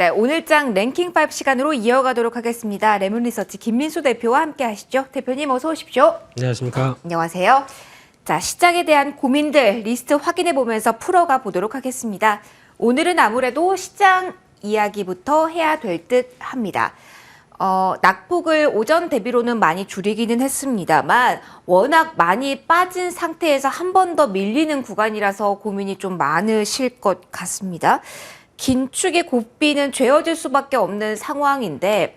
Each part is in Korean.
네, 오늘장 랭킹5 시간으로 이어가도록 하겠습니다. 레몬리서치 김민수 대표와 함께 하시죠. 대표님 어서 오십시오. 안녕하십니까. 안녕하세요. 자, 시장에 대한 고민들 리스트 확인해 보면서 풀어가 보도록 하겠습니다. 오늘은 아무래도 시장 이야기부터 해야 될 듯 합니다. 낙폭을 오전 대비로는 많이 줄이기는 했습니다만 워낙 많이 빠진 상태에서 한 번 더 밀리는 구간이라서 고민이 좀 많으실 것 같습니다. 긴축의 고삐는 죄어질 수밖에 없는 상황인데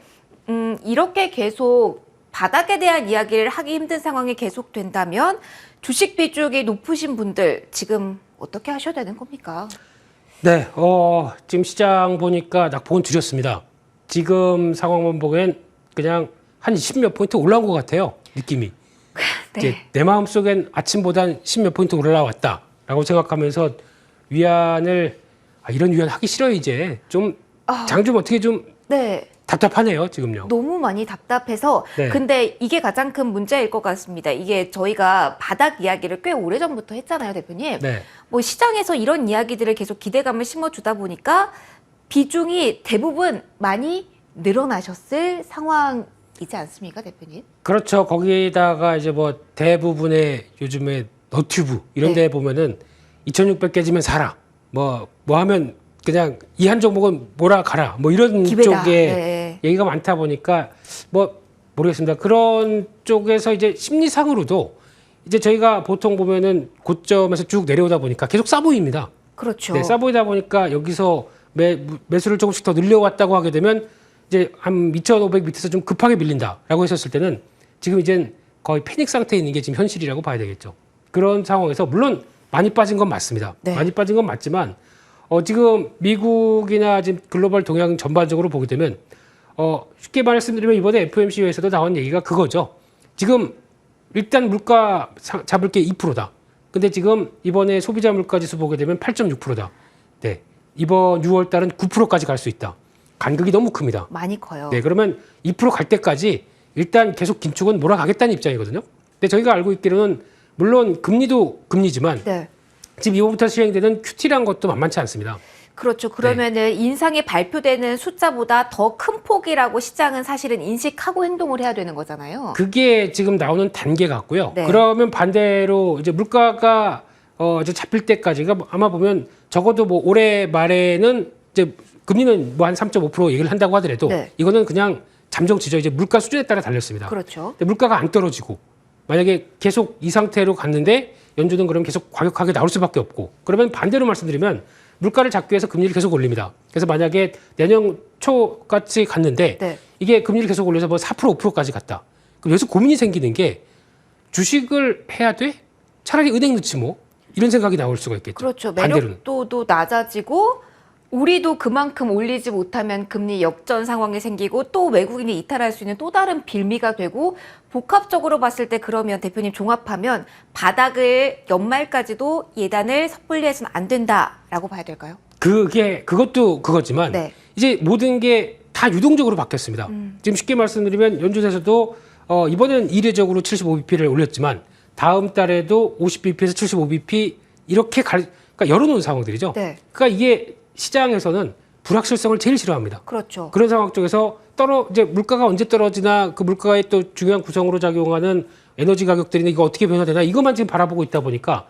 이렇게 계속 바닥에 대한 이야기를 하기 힘든 상황이 계속된다면 주식 비중이 높으신 분들 지금 어떻게 하셔야 되는 겁니까? 네, 지금 시장 보니까 낙폭은 줄였습니다. 지금 상황만 보기엔 그냥 한 20몇 포인트 올라온 것 같아요. 느낌이. 네. 이제 내 마음속엔 아침보단 10몇 포인트 올라왔다라고 생각하면서 위안을 이런 위안 하기 싫어요 이제. 좀 장 좀 어떻게 좀 네. 답답하네요 지금요. 너무 많이 답답해서 네. 근데 이게 가장 큰 문제일 것 같습니다. 이게 저희가 바닥 이야기를 꽤 오래전부터 했잖아요, 대표님. 네. 뭐 시장에서 이런 이야기들을 계속 기대감을 심어주다 보니까 비중이 대부분 많이 늘어나셨을 상황이지 않습니까, 대표님? 그렇죠. 거기다가 이제 뭐 대부분의 요즘에 너튜브 이런 네. 데 보면은 2,600 깨지면 사라. 뭐 하면 그냥 이 한 종목은 몰아가라. 뭐 이런 기회다. 쪽에 네. 얘기가 많다 보니까 뭐 모르겠습니다. 그런 쪽에서 이제 심리상으로도 이제 저희가 보통 보면은 고점에서 쭉 내려오다 보니까 계속 싸 보입니다. 그렇죠. 네, 싸 보이다 보니까 여기서 매수를 조금씩 더 늘려왔다고 하게 되면 이제 한 2,500 밑에서 좀 급하게 밀린다라고 했었을 때는 지금 이젠 거의 패닉 상태에 있는 게 지금 현실이라고 봐야 되겠죠. 그런 상황에서 물론 많이 빠진 건 맞습니다. 네. 많이 빠진 건 맞지만 지금 미국이나 지금 글로벌 동향 전반적으로 보게 되면 쉽게 말씀드리면 이번에 FOMC에서도 나온 얘기가 그거죠. 지금 일단 물가 잡을 게 2%다. 근데 지금 이번에 소비자 물가 지수 보게 되면 8.6%다. 네. 이번 6월 달은 9%까지 갈 수 있다. 간극이 너무 큽니다. 많이 커요. 네, 그러면 2% 갈 때까지 일단 계속 긴축은 몰아가겠다는 입장이거든요. 근데 저희가 알고 있기로는 물론 금리도 금리지만 네. 지금 이번부터 시행되는 QT라는 것도 만만치 않습니다. 그렇죠. 그러면은 인상이 발표되는 숫자보다 더 큰 폭이라고 시장은 사실은 인식하고 행동을 해야 되는 거잖아요. 그게 지금 나오는 단계 같고요. 네. 그러면 반대로 이제 물가가 이제 잡힐 때까지가 아마 보면 적어도 뭐 올해 말에는 이제 금리는 뭐 한 3.5% 얘기를 한다고 하더라도 네. 이거는 그냥 잠정치죠. 이제 물가 수준에 따라 달렸습니다. 그렇죠. 근데 물가가 안 떨어지고 만약에 계속 이 상태로 갔는데 연준은 그럼 계속 과격하게 나올 수밖에 없고 그러면 반대로 말씀드리면 물가를 잡기 위해서 금리를 계속 올립니다. 그래서 만약에 내년 초까지 갔는데 네. 이게 금리를 계속 올려서 뭐 4% 5%까지 갔다. 그럼 여기서 고민이 생기는 게 주식을 해야 돼? 차라리 은행 넣지 뭐 이런 생각이 나올 수가 있겠죠. 그렇죠. 반대로는. 매력도도 낮아지고 우리도 그만큼 올리지 못하면 금리 역전 상황이 생기고 또 외국인이 이탈할 수 있는 또 다른 빌미가 되고 복합적으로 봤을 때 그러면 대표님 종합하면 바닥을 연말까지도 예단을 섣불리 해서는 안 된다라고 봐야 될까요? 그것도 그거지만 네. 이제 모든 게 다 유동적으로 바뀌었습니다. 지금 쉽게 말씀드리면 연준에서도 이번에는 이례적으로 75bp를 올렸지만 다음 달에도 50bp에서 75bp 이렇게 그러니까 열어놓은 상황들이죠. 네. 그러니까 이게 시장에서는 불확실성을 제일 싫어합니다. 그렇죠. 그런 상황 쪽에서 이제 물가가 언제 떨어지나 그 물가의 또 중요한 구성으로 작용하는 에너지 가격들이나 이거 어떻게 변화되나 이것만 지금 바라보고 있다 보니까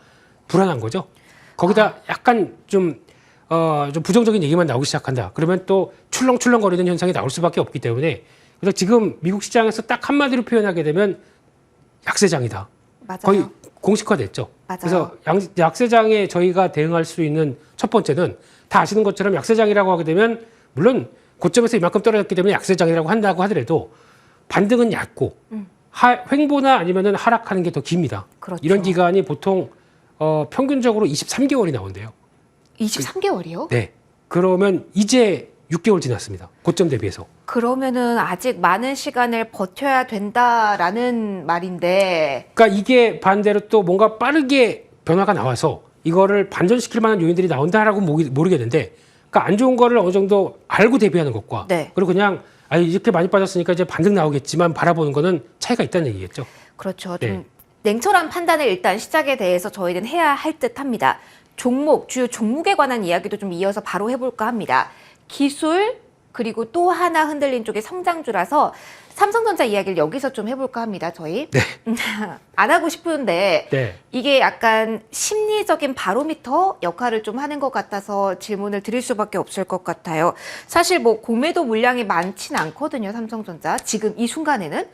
불안한 거죠. 거기다 약간 좀 부정적인 얘기만 나오기 시작한다. 그러면 또 출렁출렁거리는 현상이 나올 수밖에 없기 때문에 그래서 지금 미국 시장에서 딱 한마디로 표현하게 되면 약세장이다. 맞아요. 거의 공식화됐죠. 맞아요. 그래서 약세장에 저희가 대응할 수 있는 첫 번째는 다 아시는 것처럼 약세장이라고 하게 되면 물론 고점에서 이만큼 떨어졌기 때문에 약세장이라고 한다고 하더라도 반등은 얇고 횡보나 아니면은 하락하는 게 더 깁니다. 그렇죠. 이런 기간이 보통 평균적으로 23개월이 나온대요. 23개월이요? 네. 그러면 이제 6개월 지났습니다. 고점 대비해서. 그러면은 아직 많은 시간을 버텨야 된다라는 말인데. 그러니까 이게 반대로 또 뭔가 빠르게 변화가 나와서 이거를 반전시킬 만한 요인들이 나온다라고 모르겠는데, 그러니까 안 좋은 거를 어느 정도 알고 대비하는 것과, 네. 그리고 그냥 이렇게 많이 빠졌으니까 이제 반등 나오겠지만 바라보는 거는 차이가 있다는 얘기겠죠. 그렇죠. 네. 좀 냉철한 판단을 일단 시작에 대해서 저희는 해야 할 듯합니다. 주요 종목에 관한 이야기도 좀 이어서 바로 해볼까 합니다. 기술, 그리고 또 하나 흔들린 쪽이 성장주라서 삼성전자 이야기를 여기서 좀 해볼까 합니다, 저희. 네. 안 하고 싶은데 네. 이게 약간 심리적인 바로미터 역할을 좀 하는 것 같아서 질문을 드릴 수밖에 없을 것 같아요. 사실 뭐 공매도 물량이 많진 않거든요, 삼성전자. 지금 이 순간에는.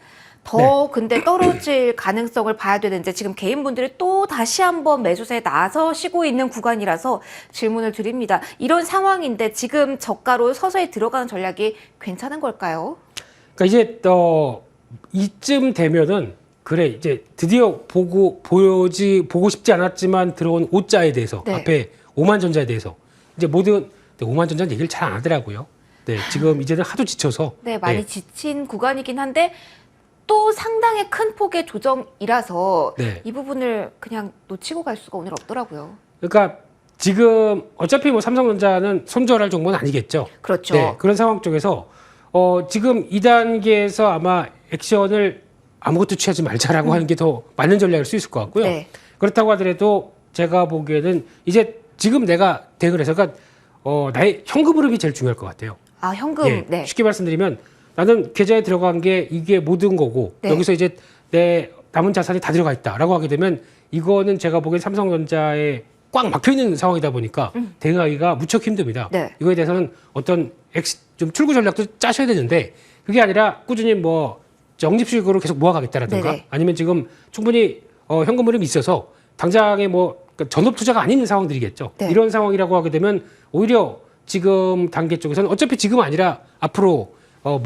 더 근데 떨어질 가능성을 봐야 되는데 지금 개인분들이 또 다시 한번 매수세에 나서시고 있는 구간이라서 질문을 드립니다. 이런 상황인데 지금 저가로 서서히 들어가는 전략이 괜찮은 걸까요? 그러니까 이제 이쯤 되면은 그래 이제 드디어 보고 싶지 않았지만 들어온 5자에 대해서 네. 앞에 오만전자에 대해서 이제 모든 오만전자는 얘기를 잘 안 하더라고요. 네, 지금 이제는 하도 지쳐서 네, 많이 지친 구간이긴 한데 또 상당히 큰 폭의 조정이라서 네. 이 부분을 그냥 놓치고 갈 수가 오늘 없더라고요. 그러니까 지금 어차피 뭐 삼성전자는 손절할 정도는 아니겠죠. 그렇죠. 네, 그런 상황 쪽에서 지금 2단계에서 아마 액션을 아무것도 취하지 말자라고 하는 게 더 맞는 전략일 수 있을 것 같고요. 네. 그렇다고 하더라도 제가 보기에는 이제 지금 내가 대응을 해서 그러니까 나의 현금 흐름이 제일 중요할 것 같아요. 아, 현금. 예, 네. 쉽게 말씀드리면 나는 계좌에 들어간 게 이게 모든 거고 네. 여기서 이제 내 남은 자산이 다 들어가 있다라고 하게 되면 이거는 제가 보기엔 삼성전자에 꽉 막혀 있는 상황이다 보니까 대응하기가 무척 힘듭니다. 네. 이거에 대해서는 어떤 좀 출구 전략도 짜셔야 되는데 그게 아니라 꾸준히 뭐 적립식으로 계속 모아가겠다라든가 네네. 아니면 지금 충분히 현금 흐름이 있어서 당장에 뭐 그러니까 전업 투자가 아닌 상황들이겠죠. 네. 이런 상황이라고 하게 되면 오히려 지금 단계 쪽에서는 어차피 지금 아니라 앞으로 뭐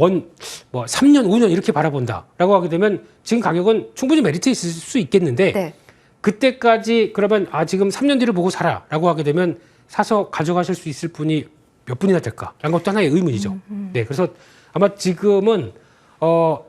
3년, 5년 이렇게 바라본다라고 하게 되면 지금 가격은 충분히 메리트 있을 수 있겠는데 네. 그때까지 그러면 지금 3년 뒤를 보고 사라라고 하게 되면 사서 가져가실 수 있을 분이 몇 분이나 될까라는 것도 하나의 의문이죠. 네, 그래서 아마 지금은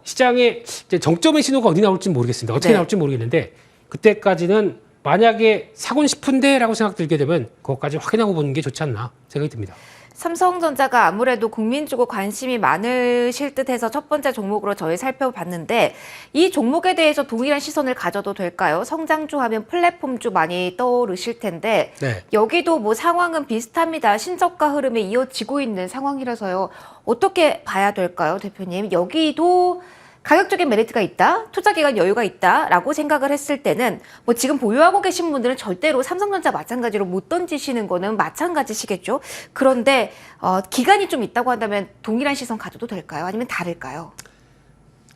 시장의 이제 정점의 신호가 어디 나올지 모르겠습니다. 어떻게 네. 나올지 모르겠는데 그때까지는 만약에 사곤 싶은데라고 생각 들게 되면 그것까지 확인하고 보는 게 좋지 않나 생각이 듭니다. 삼성전자가 아무래도 국민 주고 관심이 많으실 듯해서 첫 번째 종목으로 저희 살펴봤는데 이 종목에 대해서 동일한 시선을 가져도 될까요? 성장주 하면 플랫폼주 많이 떠오르실 텐데 네. 여기도 뭐 상황은 비슷합니다. 신저가 흐름에 이어지고 있는 상황이라서요. 어떻게 봐야 될까요, 대표님? 여기도 가격적인 메리트가 있다, 투자 기간 여유가 있다라고 생각을 했을 때는 뭐 지금 보유하고 계신 분들은 절대로 삼성전자 마찬가지로 못 던지시는 거는 마찬가지시겠죠. 그런데 기간이 좀 있다고 한다면 동일한 시선 가져도 될까요? 아니면 다를까요?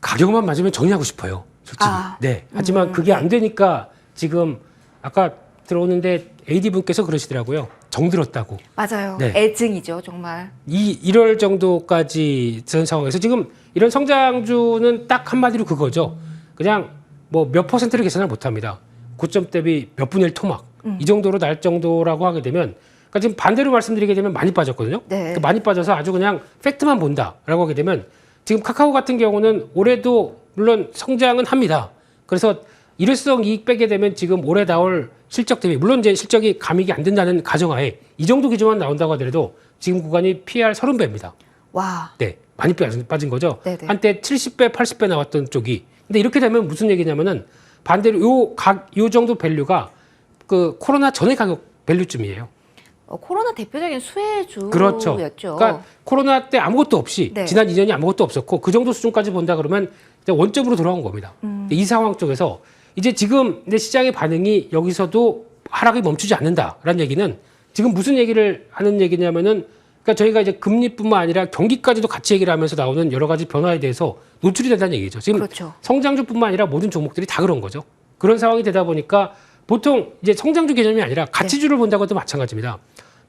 가격만 맞으면 정리하고 싶어요. 솔직히. 네. 하지만 그게 안 되니까 지금 아까 들어오는데 AD 분께서 그러시더라고요. 정들었다고. 맞아요. 네. 애증이죠, 정말. 이럴 정도까지 된 상황에서 지금 이런 성장주는 딱 한마디로 그거죠. 그냥 뭐 몇 퍼센트를 계산을 못 합니다. 고점 대비 몇 분의 1 토막. 이 정도로 날 정도라고 하게 되면 그러니까 지금 반대로 말씀드리게 되면 많이 빠졌거든요. 네. 그러니까 많이 빠져서 아주 그냥 팩트만 본다라고 하게 되면 지금 카카오 같은 경우는 올해도 물론 성장은 합니다. 그래서 일회성 이익 빼게 되면 지금 올해 나올 실적 대비 물론 이제 실적이 감익이 안 된다는 가정하에 이 정도 기조만 나온다고 하더라도 지금 구간이 PER 30배입니다. 와. 네, 많이 빠진 거죠. 네네. 한때 70배, 80배 나왔던 쪽이. 근데 이렇게 되면 무슨 얘기냐면은 반대로 요 정도 밸류가 그 코로나 전의 가격 밸류쯤이에요. 코로나 대표적인 수혜주였죠. 그렇죠. 그러니까 코로나 때 아무것도 없이 네. 지난 2년이 아무것도 없었고 그 정도 수준까지 본다 그러면 이제 원점으로 돌아온 겁니다. 근데 이 상황 쪽에서 이제 지금 이제 시장의 반응이 여기서도 하락이 멈추지 않는다라는 얘기는 지금 무슨 얘기를 하는 얘기냐면은 그러니까 저희가 이제 금리뿐만 아니라 경기까지도 같이 얘기를 하면서 나오는 여러 가지 변화에 대해서 노출이 된다는 얘기죠. 지금 그렇죠. 성장주뿐만 아니라 모든 종목들이 다 그런 거죠. 그런 상황이 되다 보니까 보통 이제 성장주 개념이 아니라 가치주를 본다고 해도 마찬가지입니다.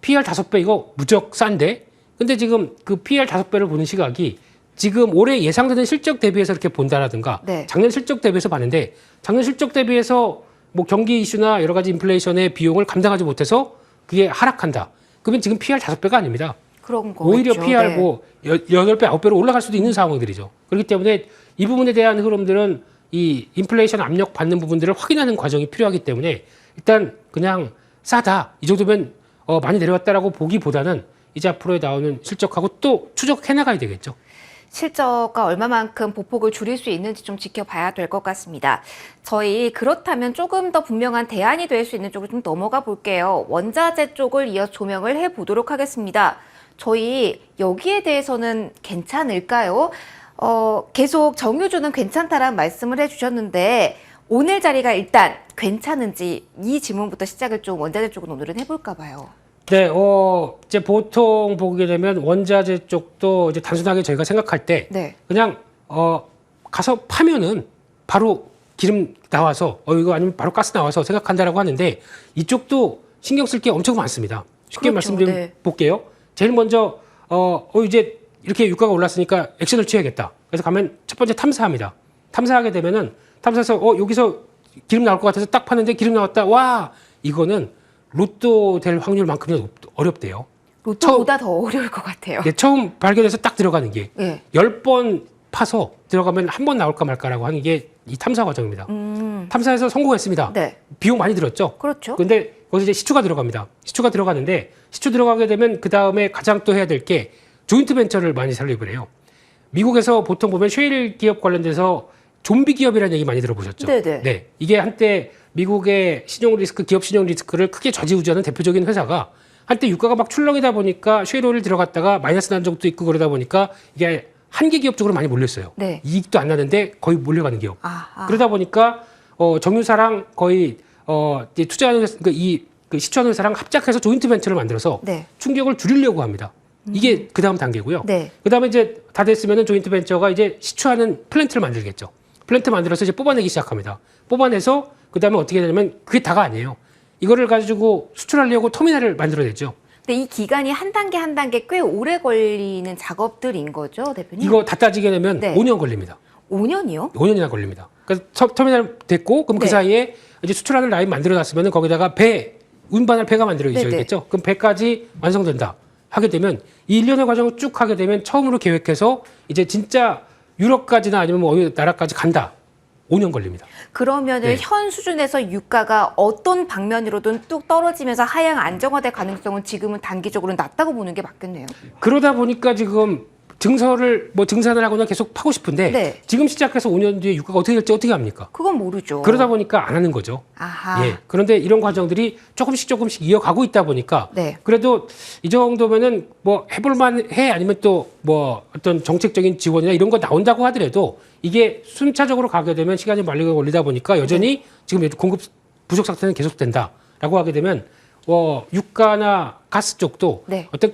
PER 5배 이거 무적 싼데 근데 지금 그 PER 5배를 보는 시각이 지금 올해 예상되는 실적 대비해서 이렇게 본다라든가 네. 작년 실적 대비해서 봤는데 작년 실적 대비해서 뭐 경기 이슈나 여러 가지 인플레이션의 비용을 감당하지 못해서 그게 하락한다. 그러면 지금 PER 5배가 아닙니다. 그런 거겠죠. 오히려 PER 네. 뭐 8배, 9배로 올라갈 수도 있는 상황들이죠. 그렇기 때문에 이 부분에 대한 흐름들은 이 인플레이션 압력 받는 부분들을 확인하는 과정이 필요하기 때문에 일단 그냥 싸다. 이 정도면 많이 내려왔다라고 보기보다는 이제 앞으로 나오는 실적하고 또 추적해 나가야 되겠죠. 실적과 얼마만큼 보폭을 줄일 수 있는지 좀 지켜봐야 될 것 같습니다. 저희 그렇다면 조금 더 분명한 대안이 될 수 있는 쪽으로 좀 넘어가 볼게요. 원자재 쪽을 이어 조명을 해보도록 하겠습니다. 저희 여기에 대해서는 괜찮을까요? 계속 정유주는 괜찮다라는 말씀을 해주셨는데 오늘 자리가 일단 괜찮은지 이 질문부터 시작을 좀 원자재 쪽은 오늘은 해볼까 봐요. 네, 이제 보통 보게 되면 원자재 쪽도 이제 단순하게 저희가 생각할 때 네. 그냥 가서 파면은 바로 기름 나와서 이거 아니면 바로 가스 나와서 생각한다라고 하는데 이쪽도 신경 쓸 게 엄청 많습니다. 쉽게 그렇죠. 말씀드려 네. 볼게요. 제일 먼저 이제 이렇게 유가가 올랐으니까 액션을 취해야겠다. 그래서 가면 첫 번째 탐사합니다. 탐사하게 되면은 탐사해서 여기서 기름 나올 것 같아서 딱 파는데 기름 나왔다. 와, 이거는 로또 될 확률만큼은 어렵대요. 로또보다 더 어려울 것 같아요. 네, 처음 발견해서 딱 들어가는 게 네. 10번 파서 들어가면 한 번 나올까 말까라고 하는 게 이 탐사 과정입니다. 탐사에서 성공했습니다. 네. 비용 많이 들었죠? 그렇죠. 근데 거기서 이제 시추가 들어갑니다. 시추가 들어가는데 시추 들어가게 되면 그 다음에 가장 또 해야 될 게 조인트 벤처를 많이 설립을 해요. 미국에서 보통 보면 쉐일 기업 관련돼서 좀비 기업이라는 얘기 많이 들어보셨죠? 네네. 네. 이게 한때 미국의 신용 리스크, 기업 신용 리스크를 크게 좌지우지하는 대표적인 회사가 한때 유가가 막 출렁이다 보니까 쉐일오일 들어갔다가 마이너스 난 적도 있고 그러다 보니까 이게 한계 기업 쪽으로 많이 몰렸어요. 네. 이익도 안 나는데 거의 몰려가는 기업. 그러다 그러다 보니까 정유사랑 거의 이제 투자하는 그 시추하는 회사랑 합작해서 조인트 벤처를 만들어서 네. 충격을 줄이려고 합니다. 이게 그 다음 단계고요. 네. 그 다음에 이제 다 됐으면은 조인트 벤처가 이제 시추하는 플랜트를 만들겠죠. 플랜트 만들어서 이제 뽑아내기 시작합니다. 뽑아내서 그 다음에 어떻게 되냐면 그게 다가 아니에요. 이거를 가지고 수출하려고 터미널을 만들어내죠. 근데 이 기간이 한 단계 한 단계 꽤 오래 걸리는 작업들인 거죠, 대표님? 이거 다 따지게 되면 네. 5년 걸립니다. 5년이요? 5년이나 걸립니다. 그래서 터미널 됐고 그럼 네. 그 사이에 이제 수출하는 라인 만들어놨으면 거기다가 운반할 배가 만들어지겠죠. 그럼 배까지 완성된다 하게 되면 이 일련의 과정을 쭉 하게 되면 처음으로 계획해서 이제 진짜 유럽까지나 아니면 뭐 어느 나라까지 간다. 5년 걸립니다. 그러면은 네. 현 수준에서 유가가 어떤 방면으로든 뚝 떨어지면서 하향 안정화될 가능성은 지금은 단기적으로 낮다고 보는 게 맞겠네요. 그러다 보니까 지금 증산을 하거나 계속 파고 싶은데 네. 지금 시작해서 5년 뒤에 유가가 어떻게 될지 어떻게 합니까? 그건 모르죠. 그러다 보니까 안 하는 거죠. 아하. 예. 그런데 이런 과정들이 조금씩 이어가고 있다 보니까 네. 그래도 이 정도면은 뭐 해볼만 해 아니면 또 뭐 어떤 정책적인 지원이나 이런 거 나온다고 하더라도 이게 순차적으로 가게 되면 시간이 많이 걸리다 보니까 여전히 지금 공급 부족 상태는 계속된다라고 하게 되면 유가나 가스 쪽도 네. 어떤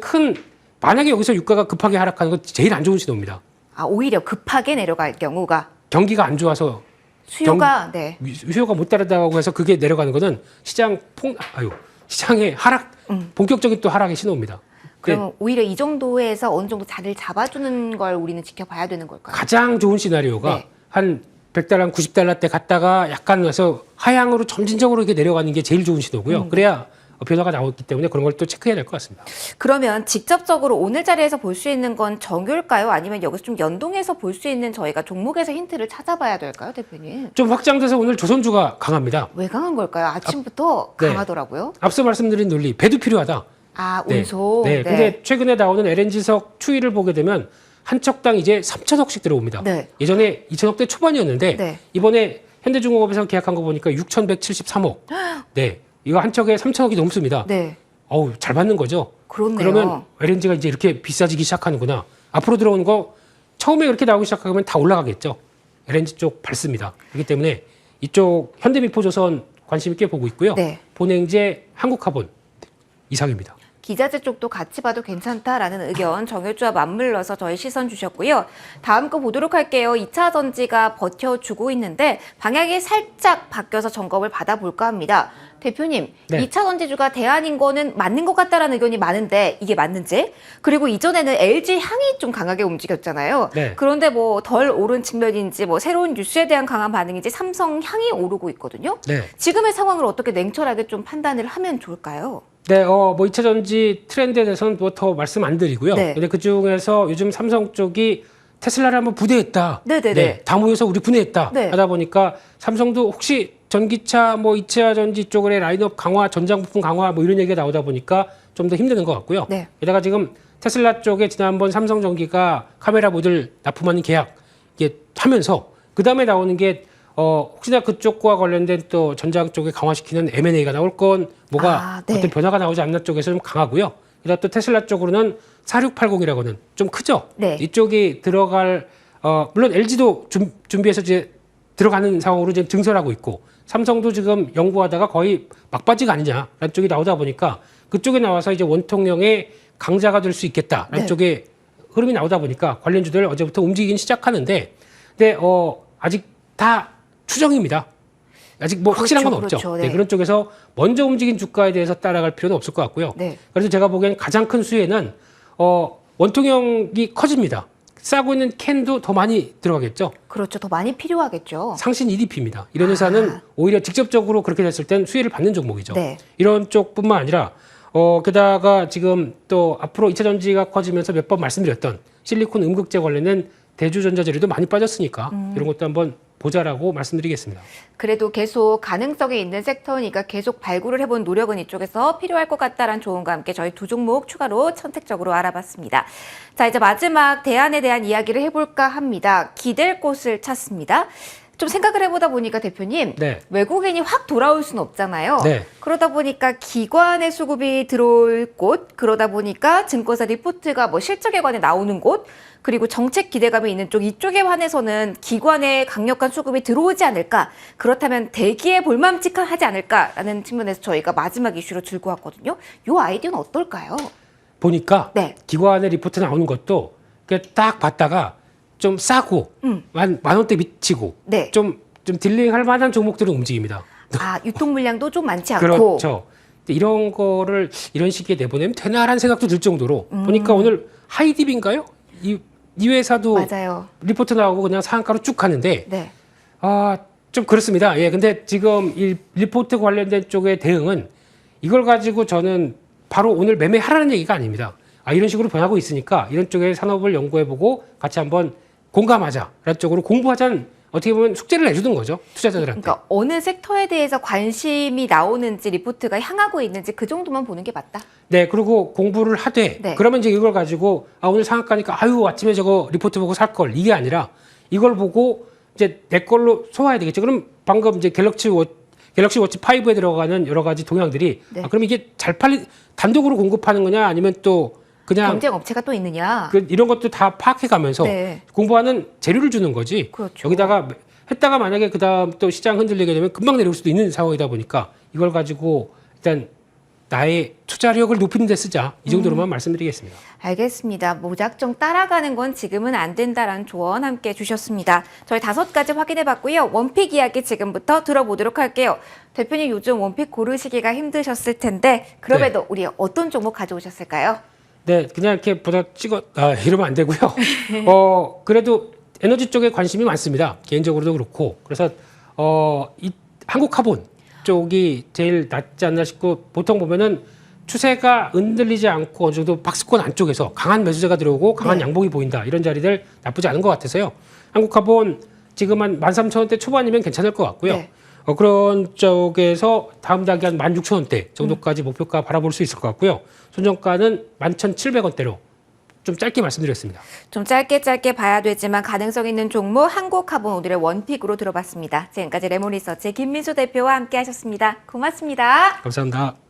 만약에 여기서 유가가 급하게 하락하는 건 제일 안 좋은 신호입니다. 오히려 급하게 내려갈 경우가 경기가 안 좋아서 수요가 네. 수요가 못 따라다고 해서 그게 내려가는 거는 시장의 하락, 본격적인 또 하락의 신호입니다. 그러면 오히려 이 정도에서 어느 정도 자리를 잡아주는 걸 우리는 지켜봐야 되는 걸까요? 가장 좋은 시나리오가 네. 한 100달러, 90달러 때 갔다가 약간 와서 하향으로 점진적으로 이렇게 내려가는 게 제일 좋은 신호고요. 그래야 변화가 나왔기 때문에 그런 걸 또 체크해야 될 것 같습니다. 그러면 직접적으로 오늘 자리에서 볼 수 있는 건 정유일까요? 아니면 여기서 좀 연동해서 볼 수 있는 저희가 종목에서 힌트를 찾아봐야 될까요, 대표님? 좀 확장돼서 오늘 조선주가 강합니다. 왜 강한 걸까요? 아침부터 네. 강하더라고요. 앞서 말씀드린 논리, 배도 필요하다. 운송. 네. 근데 최근에 나오는 LNG석 추이를 보게 되면 한 척당 이제 3천억씩 들어옵니다. 네. 예전에 2천억대 초반이었는데 네. 이번에 현대중공업에서 계약한 거 보니까 6,173억. 네. 이거 한 척에 3천억이 넘습니다. 네. 잘 받는 거죠. 그렇네요. 그러면 LNG가 이제 이렇게 비싸지기 시작하는구나. 앞으로 들어오는 거 처음에 이렇게 나오기 시작하면 다 올라가겠죠. LNG 쪽 밟습니다. 그렇기 때문에 이쪽 현대미포조선 관심 있게 보고 있고요. 네. 본행제 한국화본 이상입니다. 기자재 쪽도 같이 봐도 괜찮다라는 의견 정유주와 맞물러서 저희 시선 주셨고요. 다음 거 보도록 할게요. 2차 전지가 버텨주고 있는데 방향이 살짝 바뀌어서 점검을 받아볼까 합니다. 대표님, 네. 2차 전지주가 대안인 거는 맞는 것 같다라는 의견이 많은데 이게 맞는지? 그리고 이전에는 LG 향이 좀 강하게 움직였잖아요. 네. 그런데 뭐 덜 오른 측면인지 뭐 새로운 뉴스에 대한 강한 반응인지 삼성 향이 오르고 있거든요. 네. 지금의 상황을 어떻게 냉철하게 좀 판단을 하면 좋을까요? 네, 뭐 2차 전지 트렌드에 대해서는 뭐 더 말씀 안 드리고요. 네. 근데 그 중에서 요즘 삼성 쪽이 테슬라를 한번 부대했다. 네네네. 네, 다 모여서 우리 분해했다. 네. 하다 보니까 삼성도 혹시 전기차 뭐 2차 전지 쪽의 라인업 강화, 전장 부품 강화 뭐 이런 얘기가 나오다 보니까 좀 더 힘드는 것 같고요. 네. 게다가 지금 테슬라 쪽에 지난번 삼성전기가 카메라 모듈 납품하는 계약 이게 하면서 그 다음에 나오는 게 혹시나 그쪽과 관련된 또 전장 쪽에 강화시키는 M&A가 나올 건 뭐가 네. 어떤 변화가 나오지 않는 쪽에서 좀 강하고요. 그다음 또 테슬라 쪽으로는 4680이라고는 좀 크죠. 네. 이쪽이 들어갈 물론 LG도 준비해서 이제 들어가는 상황으로 지금 증설하고 있고 삼성도 지금 연구하다가 거의 막바지가 아니냐라는 쪽이 나오다 보니까 그쪽에 나와서 이제 원통형의 강자가 될 수 있겠다라는 네. 쪽에 흐름이 나오다 보니까 관련주들 어제부터 움직이긴 시작하는데 근데 아직 다 추정입니다. 아직 뭐 그렇죠, 확실한 건 없죠. 그렇죠. 네. 네. 그런 쪽에서 먼저 움직인 주가에 대해서 따라갈 필요는 없을 것 같고요. 네. 그래서 제가 보기엔 가장 큰 수혜는 원통형이 커집니다. 싸고 있는 캔도 더 많이 들어가겠죠. 그렇죠. 더 많이 필요하겠죠. 상신 EDP입니다. 이런 회사는 오히려 직접적으로 그렇게 됐을 땐 수혜를 받는 종목이죠. 네. 이런 쪽뿐만 아니라 게다가 지금 또 앞으로 2차 전지가 커지면서 몇 번 말씀드렸던 실리콘 음극재 관련된 대주전자재료도 많이 빠졌으니까 이런 것도 한번 보자라고 말씀드리겠습니다. 그래도 계속 가능성이 있는 섹터니까 계속 발굴을 해본 노력은 이쪽에서 필요할 것 같다라는 조언과 함께 저희 두 종목 추가로 선택적으로 알아봤습니다. 자, 이제 마지막 대안에 대한 이야기를 해볼까 합니다. 기댈 곳을 찾습니다. 좀 생각을 해보다 보니까 대표님, 네. 외국인이 확 돌아올 수는 없잖아요. 네. 그러다 보니까 기관의 수급이 들어올 곳, 그러다 보니까 증권사 리포트가 뭐 실적에 관해 나오는 곳, 그리고 정책 기대감이 있는 쪽, 이쪽에 한해서는 기관의 강력한 수급이 들어오지 않을까, 그렇다면 대기에 볼만직하지 않을까라는 측면에서 저희가 마지막 이슈로 들고 왔거든요. 이 아이디어는 어떨까요? 보니까 네. 기관의 리포트 나오는 것도 그냥 딱 봤다가 좀 싸고 만 원대 미치고 네. 좀 딜링할 만한 종목들은 움직입니다. 아, 유통 물량도 좀 많지 않고. 그렇죠. 이런 거를 이런 시기에 내보내면 되나라는 생각도 들 정도로 보니까 오늘 하이딥인가요? 이 회사도 맞아요. 리포트 나오고 그냥 상한가로 쭉 가는데 네. 좀 그렇습니다. 예, 근데 지금 이 리포트 관련된 쪽의 대응은 이걸 가지고 저는 바로 오늘 매매하라는 얘기가 아닙니다. 이런 식으로 변하고 있으니까 이런 쪽의 산업을 연구해보고 같이 한번 공감하자라는 쪽으로 공부하자는 어떻게 보면 숙제를 내주는 거죠. 투자자들한테. 그러니까 어느 섹터에 대해서 관심이 나오는지 리포트가 향하고 있는지 그 정도만 보는 게 맞다. 네, 그리고 공부를 하되 네. 그러면 이제 이걸 가지고 오늘 상한가니까 아침에 저거 리포트 보고 살 걸 이게 아니라 이걸 보고 이제 내 걸로 소화해야 되겠죠. 그럼 방금 이제 갤럭시 워치 5에 들어가는 여러 가지 동향들이 네. 그럼 이게 잘 단독으로 공급하는 거냐 아니면 또 그냥 경쟁 업체가 또 있느냐. 이런 것도 다 파악해가면서 네. 공부하는 재료를 주는 거지. 그렇죠. 여기다가 했다가 만약에 그다음 또 시장 흔들리게 되면 금방 내려올 수도 있는 상황이다 보니까 이걸 가지고 일단 나의 투자력을 높이는 데 쓰자. 이 정도로만 말씀드리겠습니다. 알겠습니다. 무작정 따라가는 건 지금은 안 된다라는 조언 함께 주셨습니다. 저희 5가지 확인해 봤고요. 원픽 이야기 지금부터 들어보도록 할게요. 대표님 요즘 원픽 고르시기가 힘드셨을 텐데 그럼에도 우리 어떤 종목 가져오셨을까요? 네, 그냥 이렇게 보다 이러면 안 되고요. 그래도 에너지 쪽에 관심이 많습니다. 개인적으로도 그렇고. 그래서, 이 한국카본 쪽이 제일 낫지 않나 싶고, 보통 보면은 추세가 흔들리지 않고 어느 정도 박스권 안쪽에서 강한 매수세가 들어오고 강한 네. 양봉이 보인다. 이런 자리들 나쁘지 않은 것 같아서요. 한국카본 지금 한 13,000원대 초반이면 괜찮을 것 같고요. 네. 그런 쪽에서 다음 단계 한 16,000원대 정도까지 목표가 바라볼 수 있을 것 같고요. 손정가는 11,700원대로 좀 짧게 말씀드렸습니다. 좀 짧게 봐야 되지만 가능성 있는 종목 한국카본 오늘의 원픽으로 들어봤습니다. 지금까지 레몬리서치 김민수 대표와 함께 하셨습니다. 고맙습니다. 감사합니다.